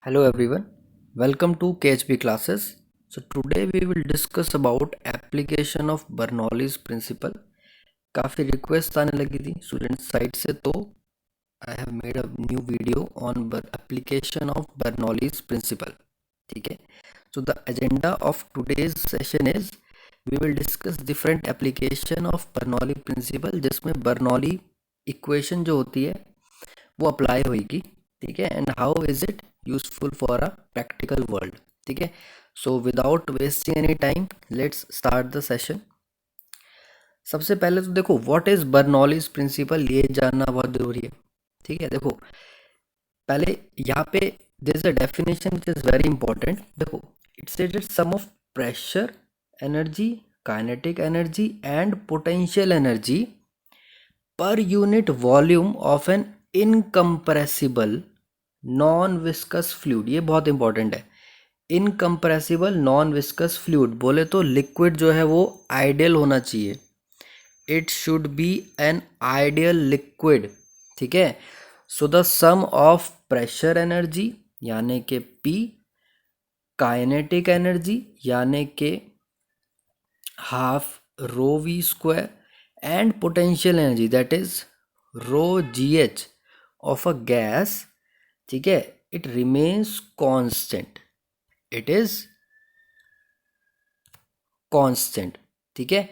Hello everyone, welcome to KHP classes. So today we will discuss about application of Bernoulli's principle. काफ़ी request आने लगी थी student side से, तो I have made a new video on application of Bernoulli's principle. ठीक है, so the agenda of today's session is we will discuss different application of Bernoulli principle, जिसमें Bernoulli equation जो होती है वो अप्लाई होगी. ठीक है, and how is it useful for a practical world. ठीक है, so without wasting any time let's start the session. सबसे पहले तो देखो व्हाट इज बर्नौलीज प्रिंसिपल, ये जानना बहुत जरूरी है. ठीक है, देखो पहले यहाँ पे there is a definition which is very important. देखो it stated sum of pressure energy, kinetic energy and potential energy per unit volume of an incompressible non viscous fluid. ये बहुत इंपॉर्टेंट है. इनकम्प्रेसिबल नॉन विस्कस फ्लूइड बोले तो liquid जो है वो ideal होना चाहिए. It should be an ideal liquid. ठीक है, so the sum of pressure energy यानी कि P, काइनेटिक एनर्जी यानी कि half rho v square and potential energy that is rho gh of a gas. ठीक है, it remains constant. It is constant. ठीक है,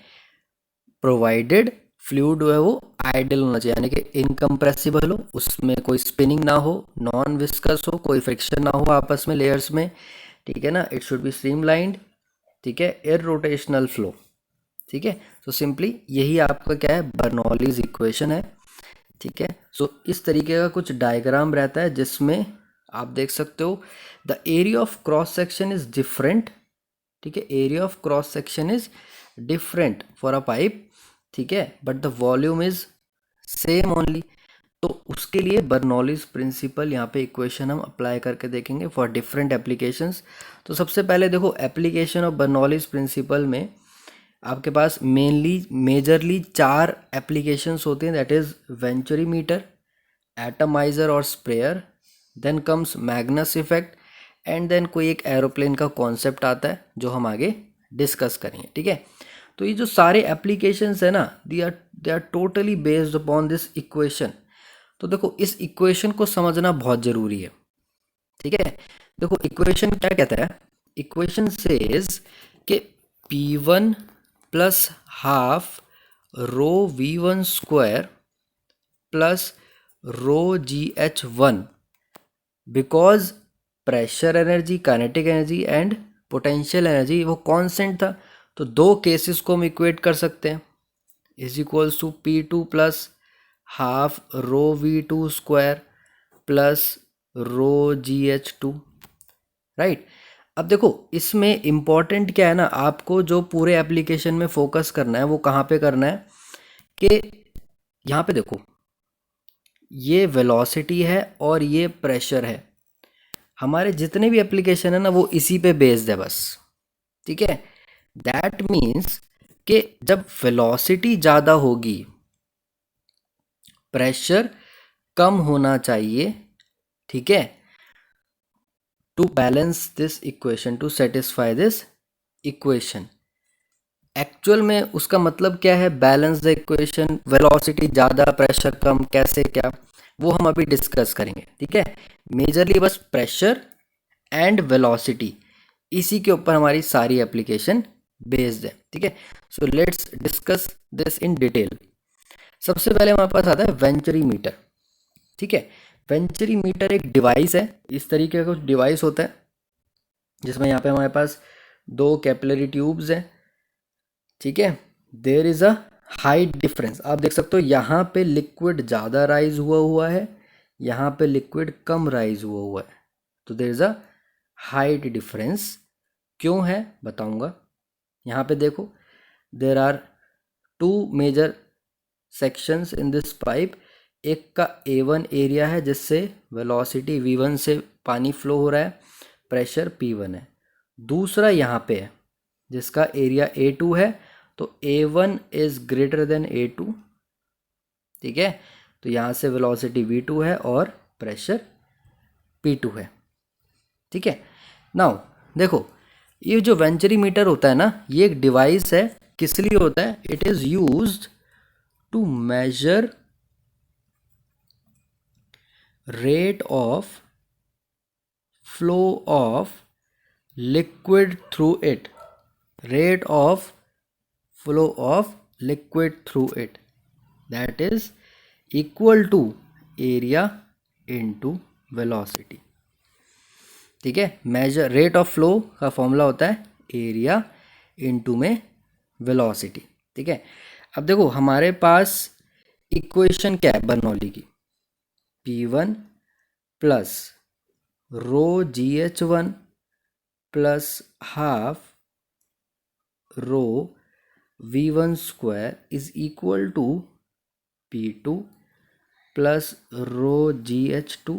प्रोवाइडेड फ्लूइड जो है वो आइडियल होना चाहिए, यानी कि इनकम्प्रेसिबल हो, उसमें कोई स्पिनिंग ना हो, नॉन विस्कस हो, कोई फ्रिक्शन ना हो आपस में लेयर्स में. ठीक है ना, इट शुड बी स्ट्रीमलाइंड. ठीक है, इररोटेशनल फ्लो. ठीक है, सो सिंपली यही आपका क्या है, बर्नौलीज इक्वेशन है. ठीक है, सो इस तरीके का कुछ डायग्राम रहता है जिसमें आप देख सकते हो the area of cross section is different. ठीक है, area of cross section is different for a pipe. ठीक है, but the volume is same only. तो उसके लिए बर्नौलीज प्रिंसिपल यहाँ पे इक्वेशन हम अप्लाई करके देखेंगे फॉर डिफरेंट एप्लीकेशंस. तो सबसे पहले देखो एप्लीकेशन ऑफ बर्नौलीज प्रिंसिपल में आपके पास मेजरली 4 एप्लीकेशंस होते हैं. That is venturi meter, atomiser और sprayer, then comes Magnus effect, and then कोई एक एरोप्लेन का कॉन्सेप्ट आता है जो हम आगे डिस्कस करेंगे. ठीक है, तो ये जो सारे एप्लीकेशंस है ना, they are totally based upon this equation. तो देखो इस इक्वेशन को समझना बहुत ज़रूरी है. ठीक है, देखो इक्वेशन क्या कहता है, इक्वेशन सेज कि P1 plus half rho V1 square plus rho GH1, because pressure energy, kinetic energy and potential energy वो कांस्टेंट था. तो दो केसेस को हम इक्वेट कर सकते हैं, is equals to P2 plus half rho V2 square plus rho GH2. Right, अब देखो इसमें इम्पॉर्टेंट क्या है ना, आपको जो पूरे एप्लीकेशन में फोकस करना है वो कहाँ पे करना है कि यहाँ पे देखो ये वेलोसिटी है और ये प्रेशर है. हमारे जितने भी एप्लीकेशन है ना वो इसी पे बेस्ड है बस. ठीक है, दैट मीन्स कि जब वेलोसिटी ज़्यादा होगी प्रेशर कम होना चाहिए. ठीक है, to balance this equation, to satisfy this equation. Actual में उसका मतलब क्या है, बैलेंस द इक्वेशन, वेलोसिटी ज़्यादा प्रेशर कम, कैसे क्या वो हम अभी डिस्कस करेंगे. ठीक है, मेजरली बस प्रेशर एंड वेलोसिटी, इसी के ऊपर हमारी सारी एप्लीकेशन बेस्ड है. ठीक है, so let's discuss this in detail. सबसे पहले हमारे पास आता है वेंचुरी मीटर. ठीक है, वेंचुरी मीटर एक डिवाइस है, इस तरीके का कुछ डिवाइस होता है जिसमें यहाँ पे हमारे पास 2 कैपिलरी ट्यूब्स हैं. ठीक है, there is a height difference. आप देख सकते हो यहाँ पे लिक्विड ज़्यादा राइज हुआ हुआ है, यहाँ पे लिक्विड कम राइज हुआ हुआ है. तो there is a height difference. क्यों है बताऊंगा. यहाँ पे देखो there are 2 major sections in this pipe. एक का A1 एरिया है जिससे वेलोसिटी V1 से पानी फ्लो हो रहा है, प्रेशर P1 है. दूसरा यहाँ पे है जिसका एरिया A2 है, तो A1 is greater than A2. ठीक है, तो यहाँ से वेलोसिटी V2 है और प्रेशर P2 है. ठीक है। नाउ देखो, ये जो वेंचुरी मीटर होता है ना, ये एक डिवाइस है। किस लिए होता है? It is used to measure rate of flow of liquid through it, rate of flow of liquid through it, that is equal to area into velocity। ठीक है, मेजर रेट ऑफ फ्लो का formula होता है area into में velocity. ठीक है, अब देखो हमारे पास इक्वेशन क्या है बर्नौली की, P1 plus rho GH1 plus half rho V1 square is equal to P2 plus rho GH2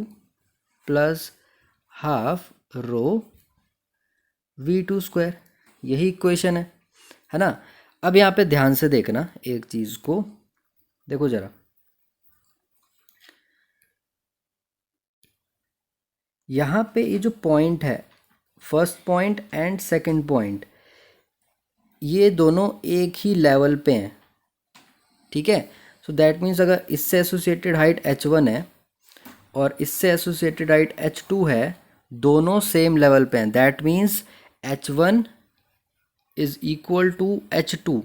plus half rho V2 square. यही इक्वेशन है ना। अब यहाँ पे ध्यान से देखना एक चीज़ को, देखो जरा, यहाँ पे ये जो पॉइंट है, first point and second point, ये दोनों एक ही लेवल पे हैं। ठीक है, सो दैट मीन्स अगर इससे एसोसिएटेड हाइट h1 है और इससे एसोसिएटेड हाइट h2 है, दोनों सेम लेवल पे हैं, that means h1 is equal to h2,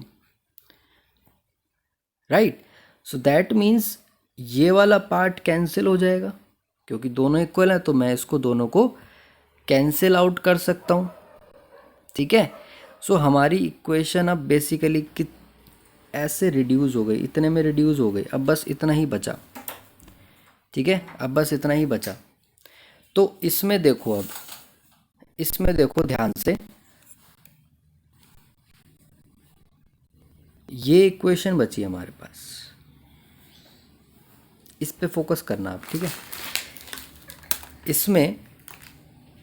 right. So that means ये वाला पार्ट कैंसिल हो जाएगा, क्योंकि दोनों इक्वल है तो मैं इसको दोनों को कैंसिल आउट कर सकता हूँ। ठीक है, सो हमारी इक्वेशन अब बेसिकली कि ऐसे रिड्यूस हो गई, इतने में रिड्यूस हो गई, अब बस इतना ही बचा। ठीक है, अब बस इतना ही बचा। तो इसमें देखो, अब इसमें देखो ध्यान से, ये इक्वेशन बची हमारे पास, इस पे फोकस करना आप। ठीक है, इसमें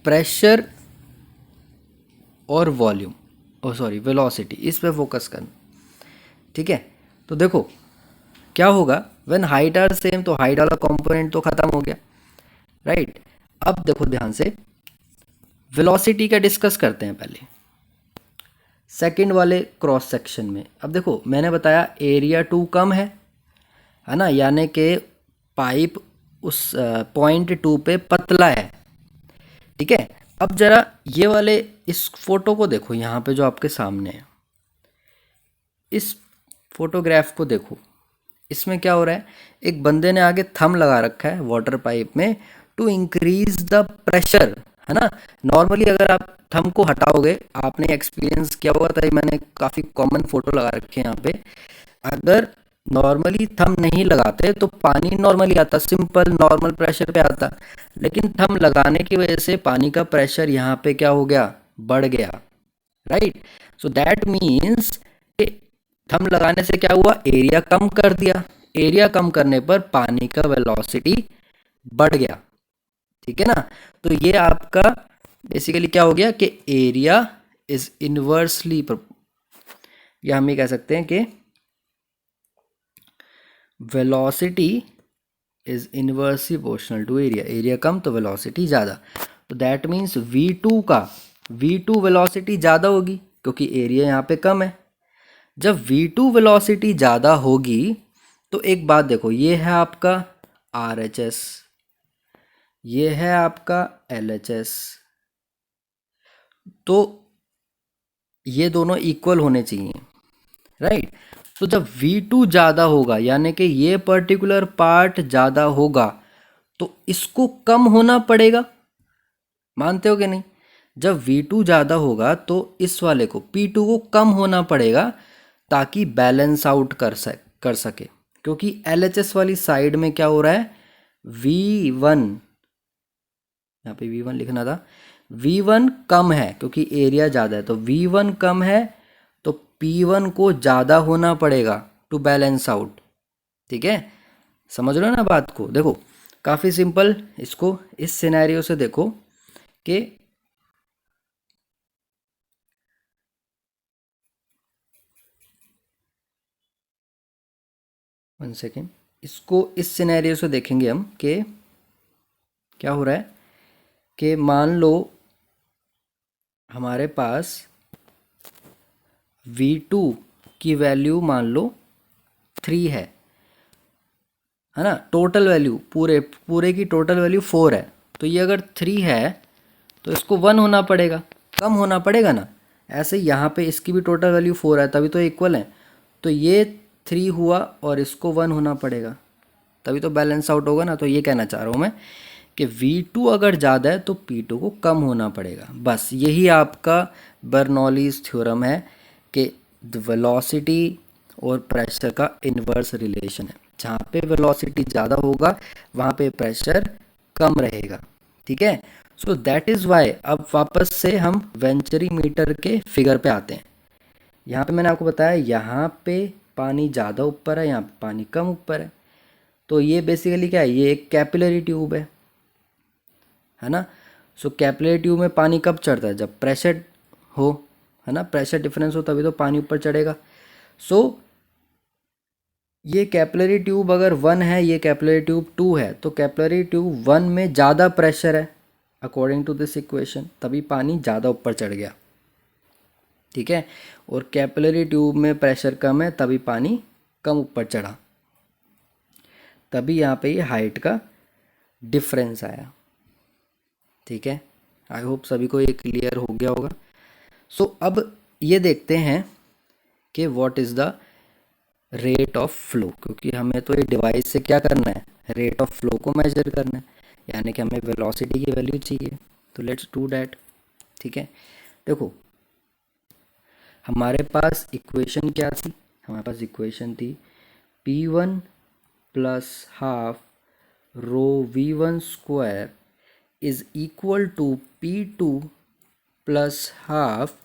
प्रेशर और वॉल्यूम, ओ सॉरी वेलोसिटी, इस पे फोकस करना। ठीक है, तो देखो क्या होगा, व्हेन हाइट आर सेम, तो हाइट वाला कंपोनेंट तो खत्म हो गया, राइट। अब देखो ध्यान से, वेलोसिटी का डिस्कस करते हैं पहले सेकंड वाले क्रॉस सेक्शन में। अब देखो मैंने बताया एरिया 2 कम है ना, यानी कि पाइप उस पॉइंट 2 पे पतला है। ठीक है, अब जरा ये वाले इस फोटो को देखो, यहाँ पे जो आपके सामने है, इस फोटोग्राफ को देखो, इसमें क्या हो रहा है, एक बंदे ने आगे थंब लगा रखा है वाटर पाइप में टू इंक्रीज द प्रेशर, है ना। नॉर्मली अगर आप थंब को हटाओगे, आपने एक्सपीरियंस किया होगा, तभी मैंने काफ़ी कॉमन फोटो लगा रखे हैं यहाँ पे। अगर नॉर्मली थंब नहीं लगाते तो पानी नॉर्मली आता, सिंपल नॉर्मल प्रेशर पे आता, लेकिन थंब लगाने की वजह से पानी का प्रेशर यहाँ पे क्या हो गया, बढ़ गया, right. So that means thumb लगाने से क्या हुआ, एरिया कम कर दिया, एरिया कम करने पर पानी का वेलोसिटी बढ़ गया। ठीक है ना, तो ये आपका बेसिकली क्या हो गया कि एरिया इज इनवर्सली, या हम ये कह सकते हैं कि velocity is inversely proportional to area, area कम तो वेलोसिटी ज़्यादा। तो दैट मीन्स V2 वेलोसिटी ज़्यादा होगी क्योंकि एरिया यहाँ पे कम है। जब V2 वेलोसिटी ज़्यादा होगी तो एक बात देखो, ये है आपका RHS, ये है आपका LHS, तो ये दोनों इक्वल होने चाहिए, राइट। तो जब V2 ज़्यादा होगा, यानी कि ये पर्टिकुलर पार्ट ज़्यादा होगा, तो इसको कम होना पड़ेगा, मानते हो कि नहीं। जब V2 ज़्यादा होगा तो इस वाले को P2 को कम होना पड़ेगा ताकि बैलेंस आउट कर सके, क्योंकि LHS वाली साइड में क्या हो रहा है, V1, यहाँ पे V1 लिखना था, V1 कम है क्योंकि एरिया ज़्यादा है, तो V1 कम है तो P1 को ज़्यादा होना पड़ेगा टू बैलेंस आउट। ठीक है, समझ रहे हो ना बात को। देखो काफ़ी सिंपल, इसको इस सिनेरियो से देखो कि वन सेकेंड, इसको इस सिनेरियो से देखेंगे हम कि क्या हो रहा है कि मान लो हमारे पास V2 की वैल्यू मान लो 3 है ना। टोटल वैल्यू पूरे पूरे की टोटल वैल्यू 4 है। तो ये अगर 3 है तो इसको 1 होना पड़ेगा, कम होना पड़ेगा ना। ऐसे यहाँ पे इसकी भी टोटल वैल्यू 4 है, तभी तो इक्वल है। तो ये 3 हुआ और इसको 1 होना पड़ेगा, तभी तो बैलेंस आउट होगा ना। तो ये कहना चाह रहा हूँ मैं कि V2 अगर ज़्यादा है तो P2 को कम होना पड़ेगा। बस यही आपका बर्नौलीज थ्योरम है कि वेलोसिटी और प्रेशर का इन्वर्स रिलेशन है। जहाँ पे वेलोसिटी ज़्यादा होगा वहाँ पे प्रेशर कम रहेगा। ठीक है, सो दैट इज़ वाई अब वापस से हम वेंचुरी मीटर के फिगर पे आते हैं। यहाँ पे मैंने आपको बताया यहाँ पे पानी ज़्यादा ऊपर है, यहाँ पे पानी कम ऊपर है। तो ये बेसिकली क्या है, ये एक कैपिलरी ट्यूब है ना। सो कैपिलरी ट्यूब में पानी कब चढ़ता है, जब प्रेशर हो, है ना, प्रेशर डिफरेंस हो तभी तो पानी ऊपर चढ़ेगा। सो ये कैपिलरी ट्यूब अगर 1 है, ये कैपिलरी ट्यूब 2 है, तो कैपिलरी ट्यूब 1 में ज़्यादा प्रेशर है अकॉर्डिंग टू दिस इक्वेशन, तभी पानी ज़्यादा ऊपर चढ़ गया। ठीक है, और कैपिलरी ट्यूब में प्रेशर कम है तभी पानी कम ऊपर चढ़ा, तभी यहाँ पे ये हाइट का डिफरेंस आया। ठीक है, आई होप सभी को ये क्लियर हो गया होगा। सो अब ये देखते हैं कि what is the rate of flow, क्योंकि हमें तो ये डिवाइस से क्या करना है, रेट ऑफ फ्लो को मेजर करना है, यानी कि हमें वेलोसिटी की वैल्यू चाहिए। तो लेट्स डू डैट। ठीक है, देखो हमारे पास इक्वेशन क्या थी, हमारे पास इक्वेशन थी P1 plus half rho V1 square is equal to P2 plus half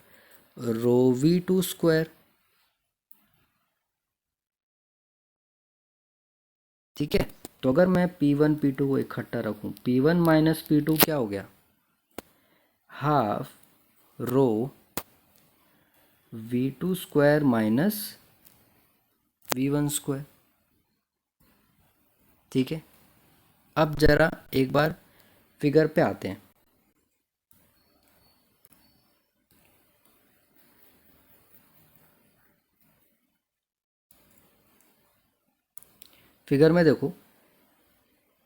rho V2 square. ठीक है, तो अगर मैं P1 P2 को इकट्ठा रखूं, P1 माइनस P2 क्या हो गया, half rho V2 square minus V1 square. ठीक है, अब जरा एक बार फिगर पे आते हैं। फिगर में देखो,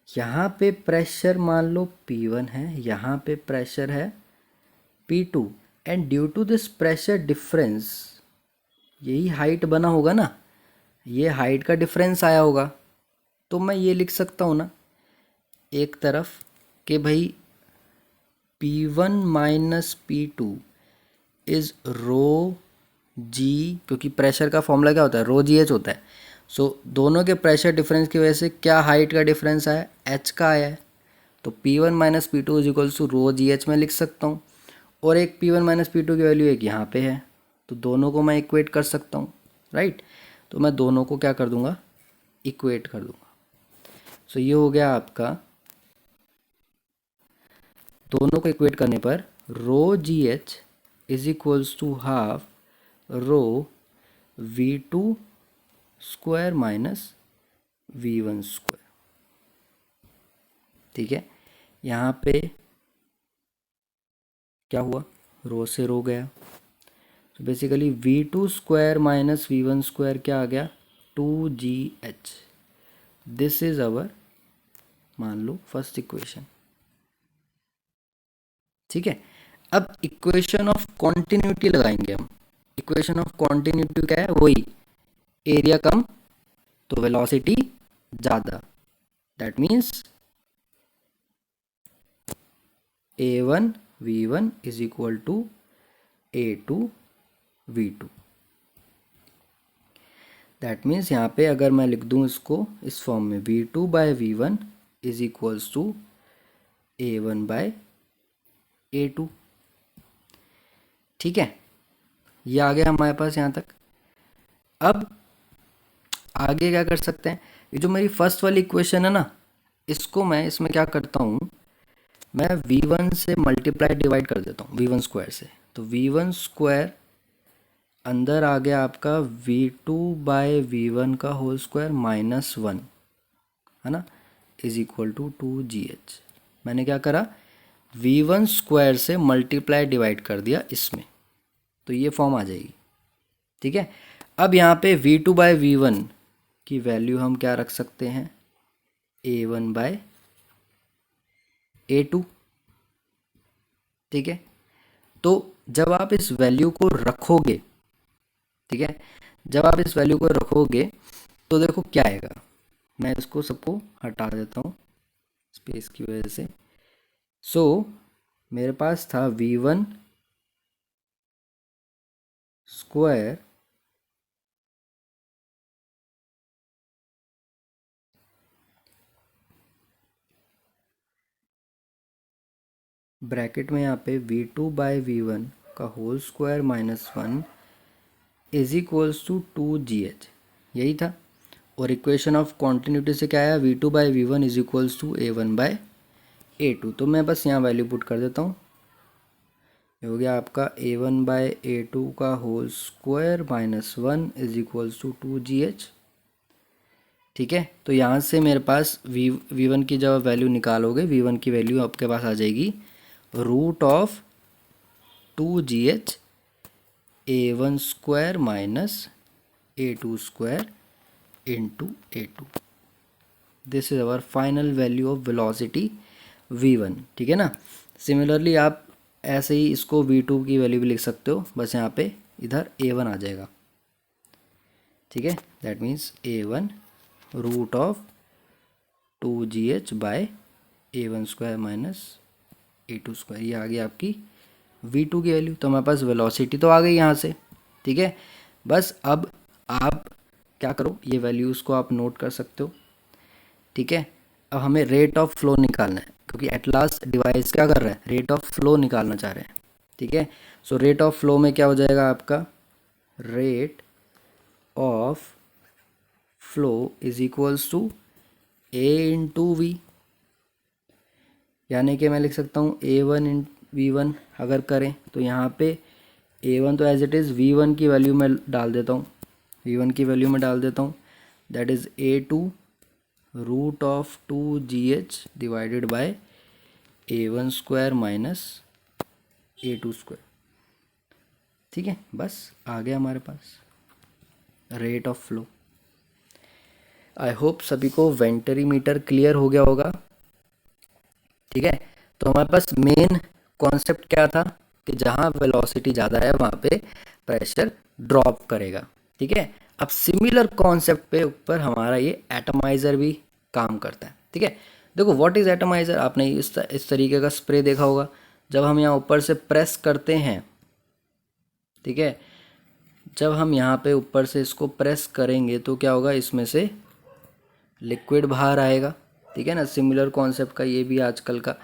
यहाँ पे प्रेशर मान लो P1 है, यहाँ पे प्रेशर है P2, and due to this pressure difference यही हाइट बना होगा ना, ये हाइट का डिफरेंस आया होगा। तो मैं ये लिख सकता हूँ ना एक तरफ कि भाई P1 माइनस P2 इज रो जी, क्योंकि प्रेशर का फॉर्मूला क्या होता है, रो जी एच होता है। सो दोनों के प्रेशर डिफरेंस की वजह से क्या हाइट का डिफरेंस आया, एच का आया है। तो P1 minus P two is equals to rho g h में लिख सकता हूँ, और एक P1 माइनस पी टू की वैल्यू एक यहाँ पे है, तो दोनों को मैं इक्वेट कर सकता हूँ, राइट। तो मैं दोनों को क्या कर दूंगा, इक्वेट कर दूंगा। सो ये हो गया आपका, दोनों को इक्वेट करने पर rho g h is equals to half rho V2 square minus V1 square. ठीक है, यहाँ पे क्या हुआ, रो से रो गया, तो basically V2 square minus V1 square क्या आ गया, 2GH। दिस इज अवर, मान लो फर्स्ट इक्वेशन। ठीक है, अब इक्वेशन ऑफ कॉन्टिन्यूटी लगाएंगे हम। इक्वेशन ऑफ कॉन्टिन्यूटी क्या है, वही एरिया कम तो वेलोसिटी ज़्यादा, that means A1 V1 is equal to A2 V2। That means यहाँ पे अगर मैं लिख दूँ इसको इस फॉर्म में, V2 by V1 is equals to A1 by A2। ठीक है, ये आ गया हमारे पास यहाँ तक। अब आगे क्या कर सकते हैं, ये जो मेरी फर्स्ट वाली इक्वेशन है ना, इसको मैं इसमें क्या करता हूँ, मैं V1 से मल्टीप्लाई डिवाइड कर देता हूँ V1 स्क्वायर से। तो V1 स्क्वायर अंदर आ गया आपका V2 बाय V1 का होल स्क्वायर माइनस 1, है ना, इज इक्वल टू 2GH। मैंने क्या करा, V1 स्क्वायर से मल्टीप्लाई डिवाइड कर दिया इसमें, तो ये फॉर्म आ जाएगी। ठीक है, अब यहाँ पे V2 बाय V1 की वैल्यू हम क्या रख सकते हैं, A1 बाय A2। ठीक है, तो जब आप इस वैल्यू को रखोगे, ठीक है, जब आप इस वैल्यू को रखोगे तो देखो क्या आएगा। मैं इसको सबको हटा देता हूँ स्पेस की वजह से। सो मेरे पास था V1 स्क्वायर ब्रैकेट में यहाँ पे V2 बाय V1 का whole square minus 1 is equals to 2GH, यही था। और इक्वेशन ऑफ कॉन्टिन्यूटी से क्या आया, V2 by V1 is equals to A1 by A2। तो मैं बस यहाँ वैल्यू पुट कर देता हूँ, ये हो गया आपका A1 बाय A2 का whole square minus 1 is equals to 2GH। ठीक है, तो यहाँ से मेरे पास V1 की जब वैल्यू निकालोगे, V1 की वैल्यू आपके पास आ जाएगी root of 2GH A1 square minus A2 square into A2। This is our final value of velocity V1। ठीक है ना। सिमिलरली आप ऐसे ही इसको V2 की वैल्यू भी लिख सकते हो, बस यहाँ पे इधर A1 आ जाएगा। ठीक है, that means A1 root of 2GH by A1 square minus A2 square, ये आ गई आपकी V2 की वैल्यू। तो हमारे पास वेलोसिटी तो आ गई यहाँ से। ठीक है, बस अब आप क्या करो, ये वैल्यूज़ को आप नोट कर सकते हो। ठीक है, अब हमें रेट ऑफ फ्लो निकालना है, क्योंकि एट लास्ट डिवाइस क्या कर रहा है, रेट ऑफ फ्लो निकालना चाह रहे हैं। ठीक है, सो रेट ऑफ फ्लो में क्या हो जाएगा आपका, rate of flow is equals to A into v, यानी कि मैं लिख सकता हूँ A1 इन V1 अगर करें तो यहाँ पे A1 तो एज इट इज़ V1 की वैल्यू में डाल देता हूँ, V1 की वैल्यू में डाल देता हूँ, that is A2 root of 2GH divided by A1 square minus A2 square. ठीक है, बस आ गया हमारे पास rate of flow. I hope सभी को वेंटरीमीटर क्लियर हो गया होगा। ठीक है, तो हमारे पास मेन कॉन्सेप्ट क्या था कि जहाँ वेलोसिटी ज़्यादा है वहाँ पे प्रेशर ड्रॉप करेगा। ठीक है, अब सिमिलर कॉन्सेप्ट पे ऊपर हमारा ये एटमाइज़र भी काम करता है। ठीक है, देखो व्हाट इज़ एटमाइज़र, आपने इस तरीके का स्प्रे देखा होगा, जब हम यहाँ ऊपर से प्रेस करते हैं। ठीक है, जब हम यहाँ पे ऊपर से इसको प्रेस करेंगे तो क्या होगा, इसमें से लिक्विड बाहर आएगा। ठीक है ना, सिमिलर कॉन्सेप्ट का ये भी आजकल का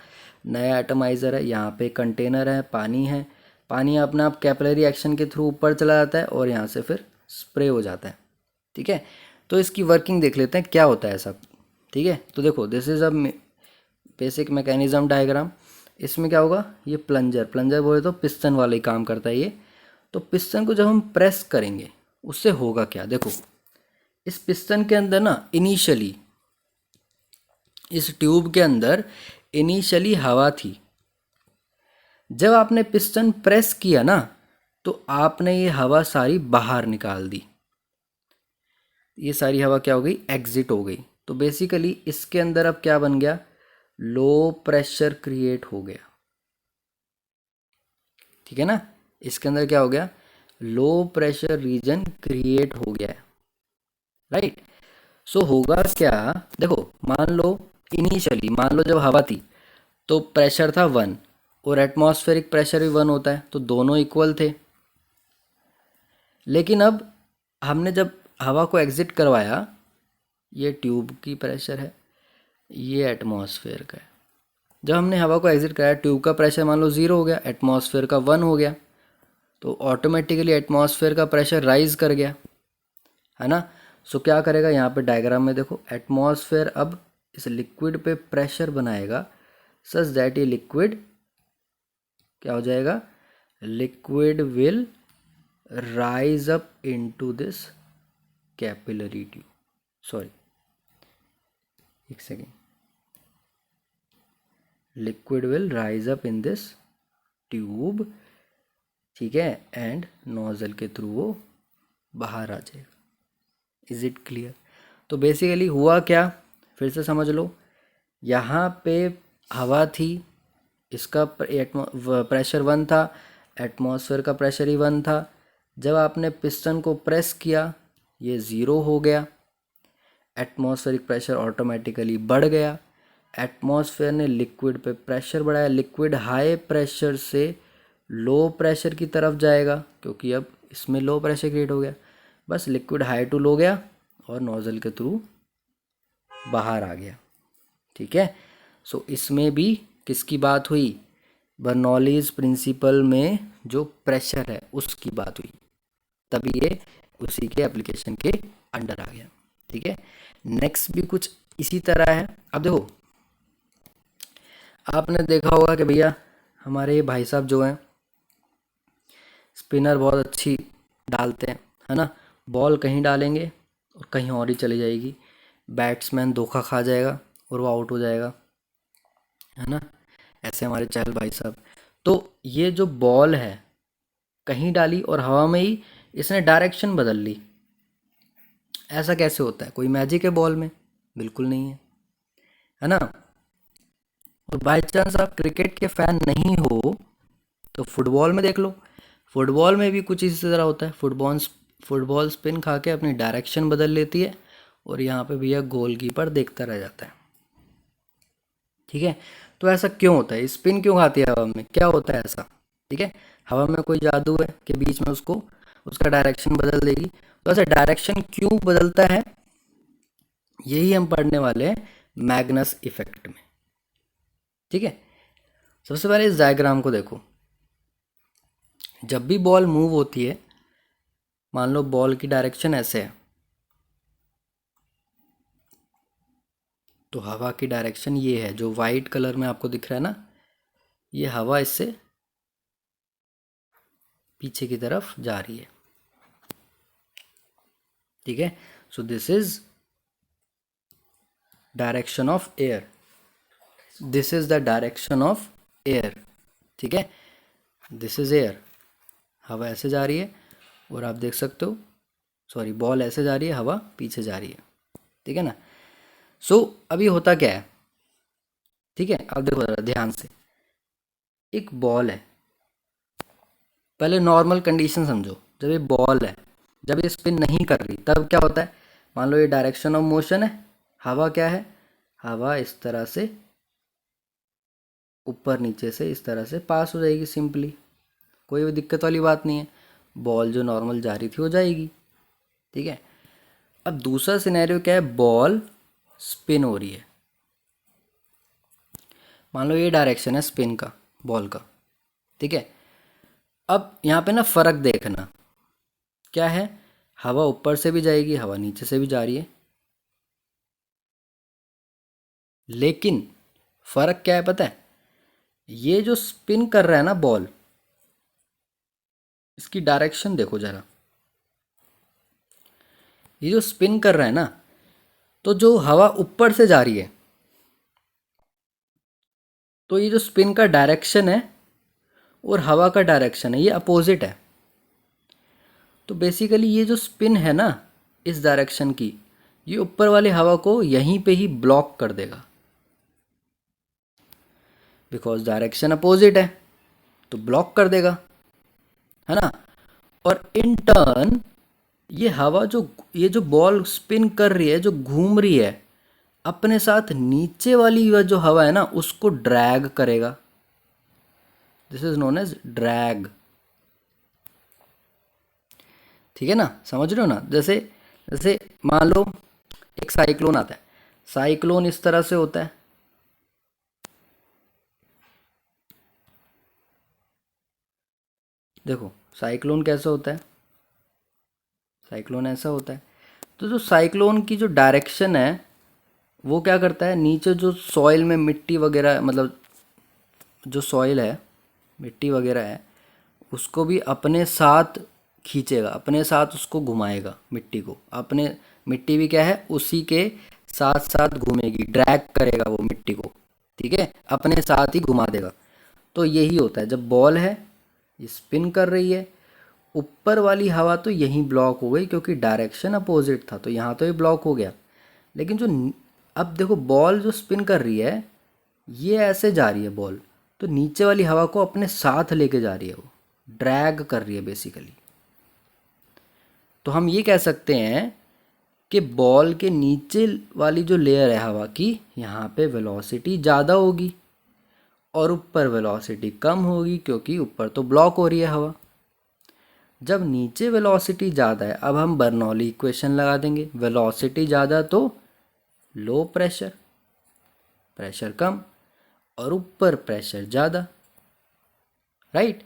नया एटमाइज़र है। यहाँ पे कंटेनर है, पानी है, पानी अपने आप कैपिलरी एक्शन के थ्रू ऊपर चला जाता है और यहाँ से फिर स्प्रे हो जाता है। ठीक है, तो इसकी वर्किंग देख लेते हैं क्या होता है सब। ठीक है, तो देखो this is a basic mechanism diagram. इसमें क्या होगा, ये प्लंजर बोले तो पिस्टन वाला ही काम करता है ये। तो पिस्टन को जब हम प्रेस करेंगे उससे होगा क्या, देखो इस पिस्टन के अंदर ना इनिशियली, इस ट्यूब के अंदर इनिशियली हवा थी। जब आपने पिस्टन प्रेस किया ना तो आपने ये हवा सारी बाहर निकाल दी, ये सारी हवा क्या हो गई, एग्जिट हो गई। तो बेसिकली इसके अंदर अब क्या बन गया, लो प्रेशर क्रिएट हो गया। ठीक है ना, इसके अंदर क्या हो गया, लो प्रेशर रीजन क्रिएट हो गया है। राइट, सो होगा क्या, देखो मान लो इनिशियली, मान लो जब हवा थी तो प्रेशर था 1 और एटमॉस्फेरिक प्रेशर भी 1 होता है, तो दोनों इक्वल थे। लेकिन अब हमने जब हवा को एग्जिट करवाया, ये ट्यूब की प्रेशर है, ये एटमॉस्फेयर का है। जब हमने हवा को एग्जिट कराया, ट्यूब का प्रेशर मान लो 0 हो गया, एटमॉस्फेयर का 1 हो गया, तो ऑटोमेटिकली एटमॉस्फेयर का प्रेशर राइज कर गया, है ना। सो क्या करेगा, यहाँ पे डायग्राम में देखो, एटमॉस्फेयर अब इस लिक्विड पे प्रेशर बनाएगा सच दैट ये लिक्विड क्या हो जाएगा, liquid will rise up into this capillary tube, sorry एक second, liquid will rise up in this tube, ठीक है, एंड नोजल के थ्रू वो बाहर आ जाएगा। Is it clear? तो बेसिकली हुआ क्या, फिर से समझ लो। यहाँ पे हवा थी, इसका प्रेशर 1 था, एटमॉस्फेयर का प्रेशर ही 1 था। जब आपने पिस्टन को प्रेस किया ये 0 हो गया, एटमॉस्फेरिक प्रेशर ऑटोमेटिकली बढ़ गया। एटमॉस्फेयर ने लिक्विड पे प्रेशर बढ़ाया, लिक्विड हाई प्रेशर से लो प्रेशर की तरफ जाएगा क्योंकि अब इसमें लो प्रेशर क्रिएट हो गया। बस लिक्विड हाई टू लो गया और नोजल के थ्रू बाहर आ गया, ठीक है। सो इसमें भी किसकी बात हुई, बर्नौलीज प्रिंसिपल में जो प्रेशर है उसकी बात हुई, तभी ये उसी के एप्लीकेशन के अंडर आ गया, ठीक है। नेक्स्ट भी कुछ इसी तरह है। अब देखो, आपने देखा होगा कि भैया हमारे ये भाई साहब जो हैं स्पिनर बहुत अच्छी डालते हैं, है ना। बॉल कहीं डालेंगे और कहीं और ही चली जाएगी, बैट्समैन धोखा खा जाएगा और वो आउट हो जाएगा, है ना। ऐसे हमारे चहल भाई साहब। तो ये जो बॉल है कहीं डाली और हवा में ही इसने डायरेक्शन बदल ली, ऐसा कैसे होता है? कोई मैजिक है बॉल में? बिल्कुल नहीं है ना। और बाई चांस आप क्रिकेट के फैन नहीं हो तो फुटबॉल में देख लो, फुटबॉल में भी कुछ इसी तरह होता है। फुटबॉल स्पिन खा के अपनी डायरेक्शन बदल लेती है और यहाँ पे भैया गोलकीपर देखता रह जाता है, ठीक है। तो ऐसा क्यों होता है, स्पिन क्यों खाती है हवा में, क्या होता है ऐसा, ठीक है। हवा में कोई जादू है कि बीच में उसको उसका डायरेक्शन बदल देगी। तो ऐसा डायरेक्शन क्यों बदलता है, यही हम पढ़ने वाले हैं मैग्नस इफेक्ट में, ठीक है। सबसे पहले इस डायग्राम को देखो। जब भी बॉल मूव होती है, मान लो बॉल की डायरेक्शन ऐसे है, तो हवा की डायरेक्शन ये है, जो वाइट कलर में आपको दिख रहा है ना, ये हवा इससे पीछे की तरफ जा रही है, ठीक है। So this is direction of air, this is the direction of air, ठीक है। दिस इज एयर, हवा ऐसे जा रही है और आप देख सकते हो, सॉरी बॉल ऐसे जा रही है, हवा पीछे जा रही है, ठीक है ना। सो अभी होता क्या है, ठीक है, अब देखो जरा ध्यान से। एक बॉल है, पहले नॉर्मल कंडीशन समझो। जब ये बॉल है, जब ये स्पिन नहीं कर रही तब क्या होता है, मान लो ये डायरेक्शन ऑफ मोशन है, हवा क्या है, हवा इस तरह से ऊपर नीचे से इस तरह से पास हो जाएगी सिंपली, कोई भी दिक्कत वाली बात नहीं है। बॉल जो नॉर्मल जा रही थी वो जाएगी, ठीक है। अब दूसरा सिनेरियो क्या है, बॉल स्पिन हो रही है। मान लो ये डायरेक्शन है स्पिन का, बॉल का, ठीक है। अब यहाँ पे ना फर्क देखना क्या है, हवा ऊपर से भी जाएगी, हवा नीचे से भी जा रही है, लेकिन फर्क क्या है पता है, ये जो स्पिन कर रहा है ना बॉल, इसकी डायरेक्शन देखो जरा। ये जो स्पिन कर रहा है ना, तो जो हवा ऊपर से जा रही है, तो ये जो स्पिन का डायरेक्शन है और हवा का डायरेक्शन है ये अपोजिट है। तो बेसिकली ये जो स्पिन है ना इस डायरेक्शन की, ये ऊपर वाली हवा को यहीं पे ही ब्लॉक कर देगा, बिकॉज डायरेक्शन अपोजिट है, तो ब्लॉक कर देगा, है ना। और इन टर्न ये हवा जो, ये जो बॉल स्पिन कर रही है, जो घूम रही है, अपने साथ नीचे वाली जो हवा है ना उसको ड्रैग करेगा। This is known as drag, ठीक है ना, समझ रहे हो ना। जैसे जैसे मान लो एक साइक्लोन आता है, साइक्लोन इस तरह से होता है, देखो साइक्लोन कैसा होता है, साइक्लोन ऐसा होता है। तो जो साइक्लोन की जो डायरेक्शन है वो क्या करता है, नीचे जो सॉइल में मिट्टी वगैरह, मतलब जो सॉइल है मिट्टी वगैरह है, उसको भी अपने साथ खींचेगा, अपने साथ उसको घुमाएगा मिट्टी को, अपने मिट्टी भी क्या है उसी के साथ साथ घूमेगी, ड्रैग करेगा वो मिट्टी को, ठीक है, अपने साथ ही घुमा देगा। तो यही होता है जब बॉल है, ये स्पिन कर रही है, ऊपर वाली हवा तो यहीं ब्लॉक हो गई क्योंकि डायरेक्शन अपोजिट था, तो यहाँ तो ये ब्लॉक हो गया। लेकिन अब देखो बॉल जो स्पिन कर रही है, ये ऐसे जा रही है बॉल, तो नीचे वाली हवा को अपने साथ लेके जा रही है, वो ड्रैग कर रही है बेसिकली। तो हम ये कह सकते हैं कि बॉल के नीचे वाली जो लेयर है हवा की, यहाँ पे वेलोसिटी ज़्यादा होगी और ऊपर वेलोसिटी कम होगी क्योंकि ऊपर तो ब्लॉक हो रही है हवा। जब नीचे वेलोसिटी ज़्यादा है, अब हम बर्नौली इक्वेशन लगा देंगे, वेलोसिटी ज़्यादा तो लो प्रेशर, प्रेशर कम, और ऊपर प्रेशर ज़्यादा, राइट।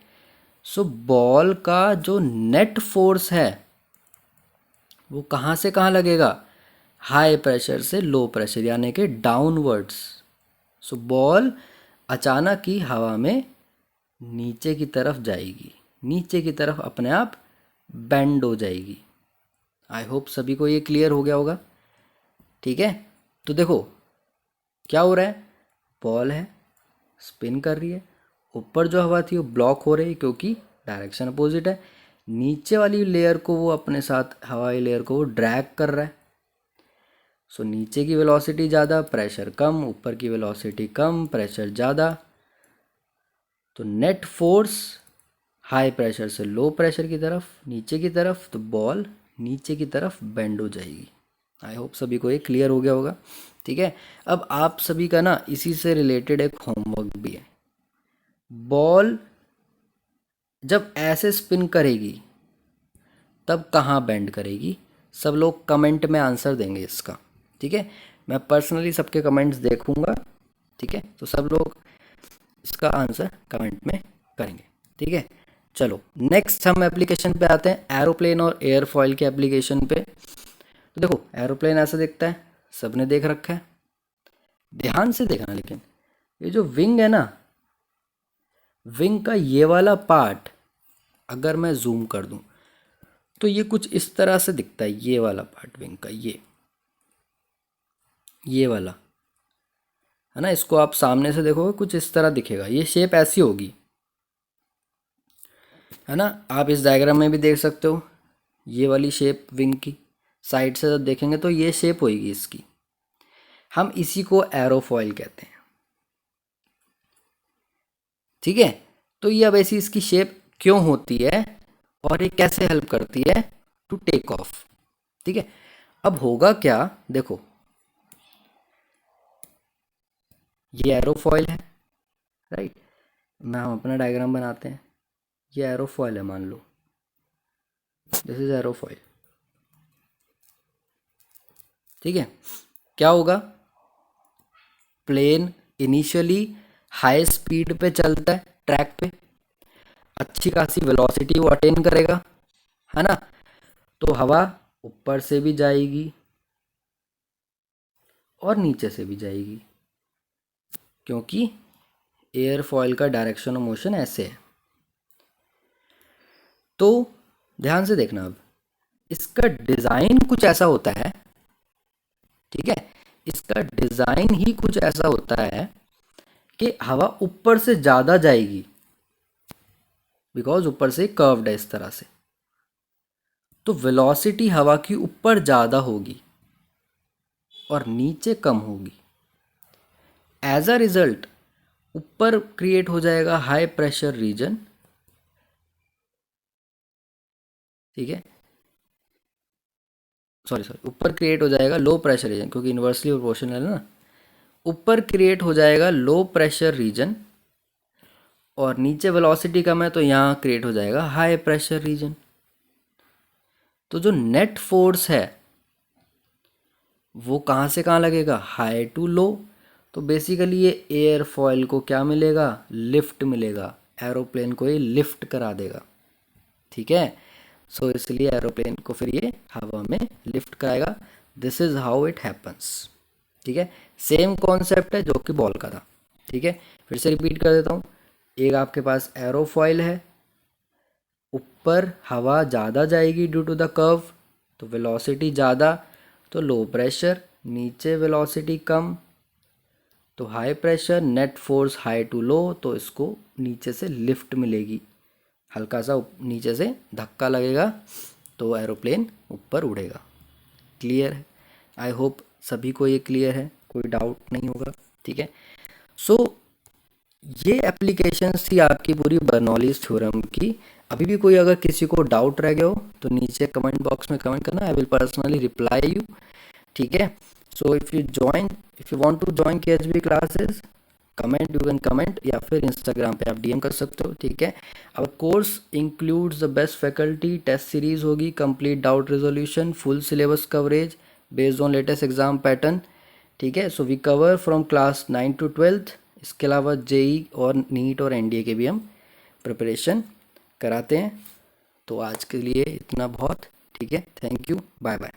सो बॉल का जो नेट फोर्स है वो कहाँ से कहाँ लगेगा, हाई प्रेशर से लो प्रेशर, यानी कि डाउनवर्ड्स। सो बॉल अचानक ही हवा में नीचे की तरफ जाएगी, नीचे की तरफ अपने आप बेंड हो जाएगी। आई होप सभी को ये क्लियर हो गया होगा, ठीक है। तो देखो क्या हो रहा है, बॉल है, स्पिन कर रही है, ऊपर जो हवा थी वो ब्लॉक हो रही है क्योंकि डायरेक्शन अपोजिट है, नीचे वाली लेयर को वो अपने साथ, हवाई लेयर को वो ड्रैग कर रहा है। सो नीचे की वेलोसिटी ज़्यादा, प्रेशर कम, ऊपर की वेलोसिटी कम, प्रेशर ज़्यादा, तो नेट फोर्स हाई प्रेशर से लो प्रेशर की तरफ, नीचे की तरफ, तो बॉल नीचे की तरफ बेंड हो जाएगी। आई होप सभी को ये क्लियर हो गया होगा, ठीक है। अब आप सभी का ना इसी से रिलेटेड एक होमवर्क भी है। बॉल जब ऐसे स्पिन करेगी तब कहाँ बेंड करेगी, सब लोग कमेंट में आंसर देंगे इसका, ठीक है। मैं पर्सनली सबके कमेंट्स देखूंगा, ठीक है, तो सब लोग इसका आंसर कमेंट में करेंगे, ठीक है। चलो नेक्स्ट हम एप्लीकेशन पे आते हैं, एरोप्लेन और एयरफॉयल के एप्लीकेशन पे। तो देखो एरोप्लेन ऐसा दिखता है, सबने देख रखा है, ध्यान से देखना। लेकिन ये जो विंग है ना, विंग का ये वाला पार्ट अगर मैं जूम कर दूं तो ये कुछ इस तरह से दिखता है, ये वाला पार्ट विंग का, ये वाला है ना, इसको आप सामने से देखोगे कुछ इस तरह दिखेगा, ये शेप ऐसी होगी, है ना। आप इस डायग्राम में भी देख सकते हो, ये वाली शेप विंग की, साइड से जब देखेंगे तो ये शेप होगी इसकी, हम इसी को एरोफॉयल कहते हैं, ठीक है। तो ये अब ऐसी इसकी शेप क्यों होती है और ये कैसे हेल्प करती है टू टेक ऑफ, ठीक है। अब होगा क्या, देखो ये एरोफॉयल है, राइट। मैं हम अपना डायग्राम बनाते हैं, ये एरोफॉयल है, मान लो दिस इज एरोफॉयल, ठीक है। क्या होगा, प्लेन इनिशियली हाई स्पीड पे चलता है, ट्रैक पे अच्छी खासी वेलोसिटी वो अटेन करेगा, है ना। तो हवा ऊपर से भी जाएगी और नीचे से भी जाएगी क्योंकि एयरफॉयल का डायरेक्शन ऑफ मोशन ऐसे है। तो ध्यान से देखना, अब इसका डिज़ाइन कुछ ऐसा होता है, ठीक है, इसका डिज़ाइन ही कुछ ऐसा होता है कि हवा ऊपर से ज़्यादा जाएगी बिकॉज ऊपर से कर्व्ड है इस तरह से, तो वेलोसिटी हवा की ऊपर ज़्यादा होगी और नीचे कम होगी। एज अ रिजल्ट ऊपर क्रिएट हो जाएगा हाई प्रेशर रीजन, ठीक है, सॉरी ऊपर क्रिएट हो जाएगा लो प्रेशर रीजन, क्योंकि इन्वर्सली प्रोपोर्शनल है ना, ऊपर क्रिएट हो जाएगा लो प्रेशर रीजन और नीचे वेलोसिटी कम है तो यहाँ क्रिएट हो जाएगा हाई प्रेशर रीजन। तो जो नेट फोर्स है वो कहाँ से कहाँ लगेगा, हाई टू लो। तो बेसिकली ये एयरफॉयल को क्या मिलेगा, लिफ्ट मिलेगा, एरोप्लेन को ये लिफ्ट करा देगा, ठीक है। सो इसलिए एरोप्लेन को फिर ये हवा में लिफ्ट कराएगा, this is how it happens, ठीक है। सेम कॉन्सेप्ट है जो कि बॉल का था, ठीक है। फिर से रिपीट कर देता हूँ, एक आपके पास एरोफॉयल है, ऊपर हवा ज़्यादा जाएगी ड्यू टू द कर्व, तो वेलोसिटी ज़्यादा, तो लो प्रेशर, नीचे वेलोसिटी कम, तो high pressure net force high to low, तो इसको नीचे से लिफ्ट मिलेगी, हल्का सा नीचे से धक्का लगेगा तो एरोप्लेन ऊपर उड़ेगा। क्लियर है? आई होप सभी को ये क्लियर है, कोई डाउट नहीं होगा। ठीक है, सो ये एप्लीकेशंस थी आपकी पूरी बर्नौलीज थ्योरम की। अभी भी कोई अगर किसी को डाउट रह गया हो तो नीचे कमेंट बॉक्स में कमेंट करना, I will personally reply you. ठीक है, so if you want to join KHB classes, comment, you can comment, या फिर इंस्टाग्राम पे आप DM कर सकते हो। ठीक है, अब course includes the best faculty, test series होगी, complete doubt resolution, full syllabus coverage based on latest exam pattern. ठीक है, so we cover from class 9 to 12। इसके अलावा JEE और नीट और NDA के भी हम प्रिपरेशन कराते हैं। तो आज के लिए इतना बहुत। ठीक है, थैंक यू, बाय बाय।